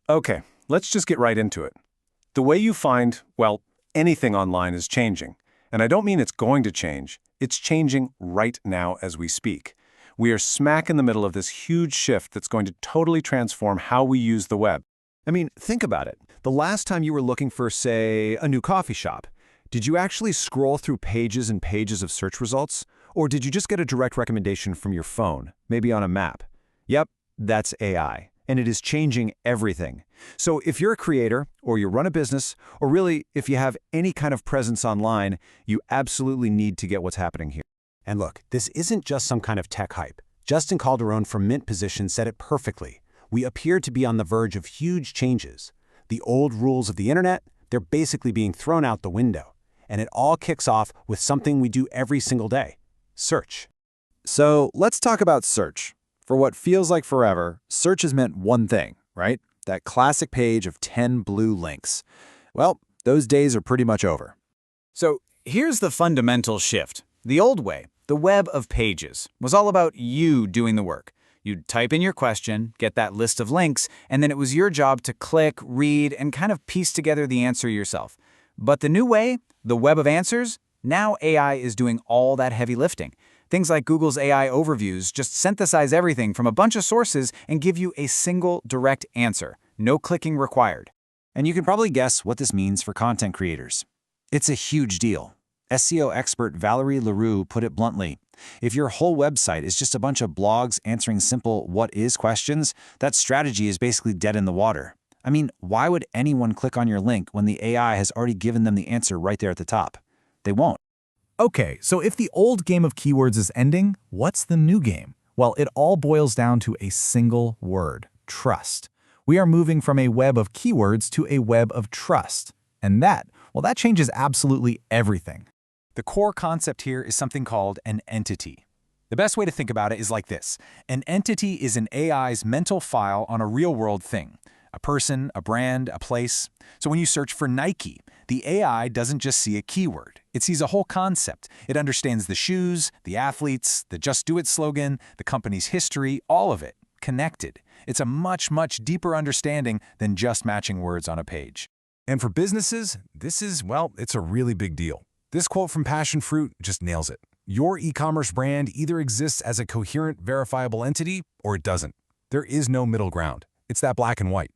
Okay, let's just get right into it. The way you find, well, anything online is changing. And I don't mean it's going to change. It's changing right now as we speak. We are smack in the middle of this huge shift that's going to totally transform how we use the web. I mean, think about it. The last time you were looking for, say, a new coffee shop, did you actually scroll through pages and pages of search results? Or did you just get a direct recommendation from your phone, maybe on a map? Yep, that's AI. And it is changing everything. So if you're a creator, or you run a business, or really, if you have any kind of presence online, you absolutely need to get what's happening here. And look, this isn't just some kind of tech hype. Justin Calderon from Mint Position said it perfectly. We appear to be on the verge of huge changes. The old rules of the internet, they're basically being thrown out the window. And it all kicks off with something we do every single day: search. So let's talk about search. For what feels like forever, search has meant one thing, right? That classic page of 10 blue links. Well, those days are pretty much over. So here's the fundamental shift. The old way, the web of pages, was all about you doing the work. You'd type in your question, get that list of links, and then it was your job to click, read, and kind of piece together the answer yourself. But the new way, the web of answers, now AI is doing all that heavy lifting. Things like Google's AI overviews just synthesize everything from a bunch of sources and give you a single direct answer. No clicking required. And you can probably guess what this means for content creators. It's a huge deal. SEO expert Valerie Leroux put it bluntly. If your whole website is just a bunch of blogs answering simple "what is" questions, that strategy is basically dead in the water. I mean, why would anyone click on your link when the AI has already given them the answer right there at the top? They won't. Okay, so if the old game of keywords is ending, what's the new game? Well, it all boils down to a single word: trust. We are moving from a web of keywords to a web of trust. And that changes absolutely everything. The core concept here is something called an entity. The best way to think about it is like this. An entity is an AI's mental file on a real-world thing. A person, a brand, a place. So when you search for Nike, the AI doesn't just see a keyword. It sees a whole concept. It understands the shoes, the athletes, the Just Do It slogan, the company's history, all of it, connected. It's a much, much deeper understanding than just matching words on a page. And for businesses, this is, well, it's a really big deal. This quote from Passion Fruit just nails it. Your e-commerce brand either exists as a coherent, verifiable entity, or it doesn't. There is no middle ground. It's that black and white.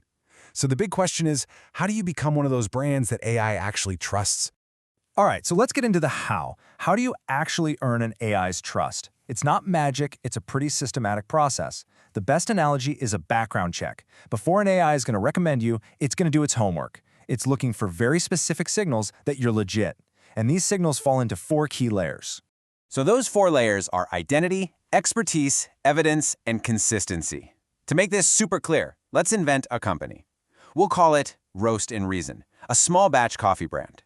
So the big question is, how do you become one of those brands that AI actually trusts? All right, so let's get into the how. How do you actually earn an AI's trust? It's not magic, it's a pretty systematic process. The best analogy is a background check. Before an AI is going to recommend you, it's going to do its homework. It's looking for very specific signals that you're legit. And these signals fall into 4 key layers. So those 4 layers are identity, expertise, evidence, and consistency. To make this super clear, let's invent a company. We'll call it Roast and Reason, a small batch coffee brand.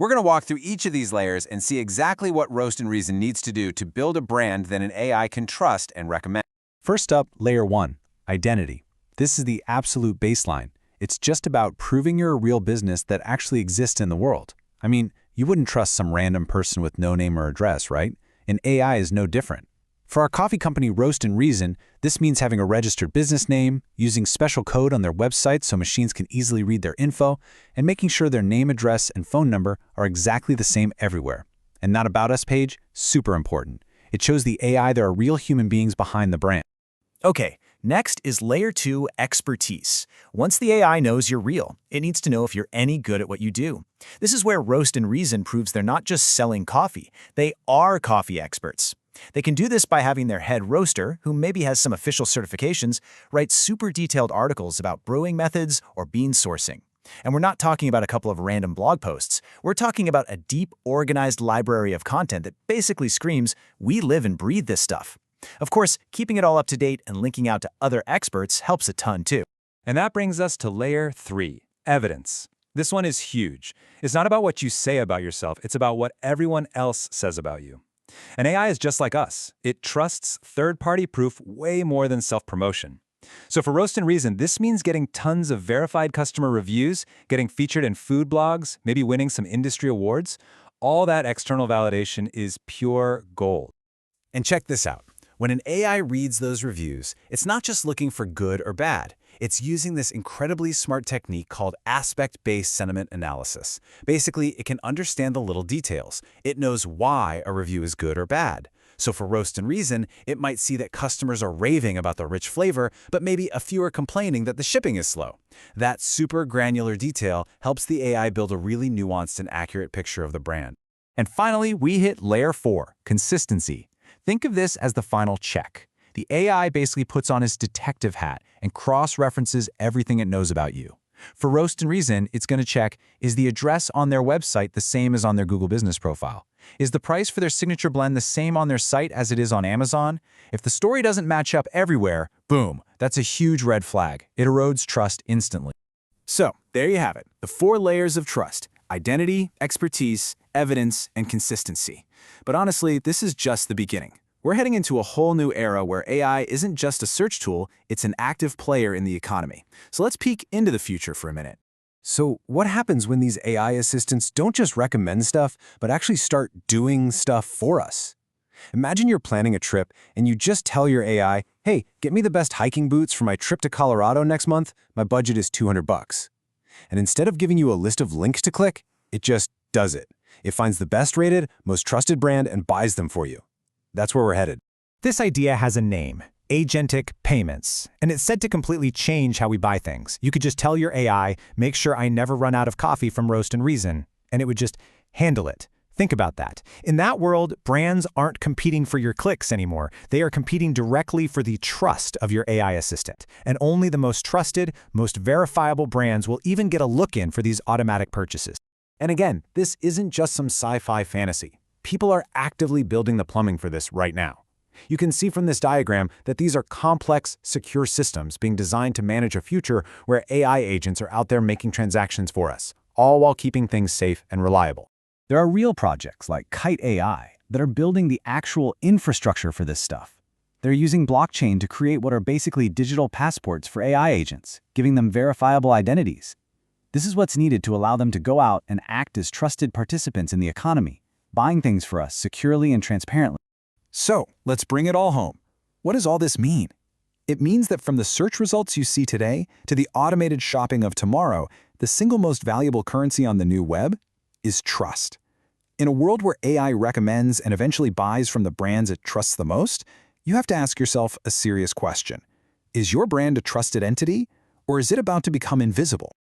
We're going to walk through each of these layers and see exactly what Roast and Reason needs to do to build a brand that an AI can trust and recommend. First up, layer 1, identity. This is the absolute baseline. It's just about proving you're a real business that actually exists in the world. I mean, you wouldn't trust some random person with no name or address, right? And AI is no different. For our coffee company Roast and Reason, this means having a registered business name, using special code on their website so machines can easily read their info, and making sure their name, address, and phone number are exactly the same everywhere. And that About Us page, super important. It shows the AI there are real human beings behind the brand. Okay, next is layer 2, expertise. Once the AI knows you're real, it needs to know if you're any good at what you do. This is where Roast and Reason proves they're not just selling coffee, they are coffee experts. They can do this by having their head roaster, who maybe has some official certifications, write super detailed articles about brewing methods or bean sourcing. And we're not talking about a couple of random blog posts. We're talking about a deep, organized library of content that basically screams, we live and breathe this stuff. Of course, keeping it all up to date and linking out to other experts helps a ton too. And that brings us to layer 3, evidence. This one is huge. It's not about what you say about yourself, it's about what everyone else says about you. And AI is just like us. It trusts third-party proof way more than self-promotion. So for Roast and Reason, this means getting tons of verified customer reviews, getting featured in food blogs, maybe winning some industry awards. All that external validation is pure gold. And check this out. When an AI reads those reviews, it's not just looking for good or bad. It's using this incredibly smart technique called aspect-based sentiment analysis. Basically, it can understand the little details. It knows why a review is good or bad. So for Roast and Reason, it might see that customers are raving about the rich flavor, but maybe a few are complaining that the shipping is slow. That super granular detail helps the AI build a really nuanced and accurate picture of the brand. And finally, we hit layer 4, consistency. Think of this as the final check. The AI basically puts on its detective hat and cross-references everything it knows about you. For Roast and Reason, it's going to check, is the address on their website the same as on their Google Business profile? Is the price for their signature blend the same on their site as it is on Amazon? If the story doesn't match up everywhere, boom, that's a huge red flag. It erodes trust instantly. So, there you have it, the 4 layers of trust: identity, expertise, evidence, and consistency. But honestly, this is just the beginning. We're heading into a whole new era where AI isn't just a search tool, it's an active player in the economy. So let's peek into the future for a minute. So what happens when these AI assistants don't just recommend stuff, but actually start doing stuff for us? Imagine you're planning a trip and you just tell your AI, hey, get me the best hiking boots for my trip to Colorado next month. My budget is $200. And instead of giving you a list of links to click, it just does it. It finds the best rated, most trusted brand and buys them for you. That's where we're headed. This idea has a name: agentic payments, and it's said to completely change how we buy things. You could just tell your AI, make sure I never run out of coffee from Roast and Reason, and it would just handle it. Think about that. In that world, brands aren't competing for your clicks anymore. They are competing directly for the trust of your AI assistant. And only the most trusted, most verifiable brands will even get a look in for these automatic purchases. And again, this isn't just some sci-fi fantasy. People are actively building the plumbing for this right now. You can see from this diagram that these are complex, secure systems being designed to manage a future where AI agents are out there making transactions for us, all while keeping things safe and reliable. There are real projects like Kite AI that are building the actual infrastructure for this stuff. They're using blockchain to create what are basically digital passports for AI agents, giving them verifiable identities. This is what's needed to allow them to go out and act as trusted participants in the economy, buying things for us securely and transparently. So, let's bring it all home. What does all this mean? It means that from the search results you see today to the automated shopping of tomorrow, the single most valuable currency on the new web is trust. In a world where AI recommends and eventually buys from the brands it trusts the most, you have to ask yourself a serious question. Is your brand a trusted entity, or is it about to become invisible?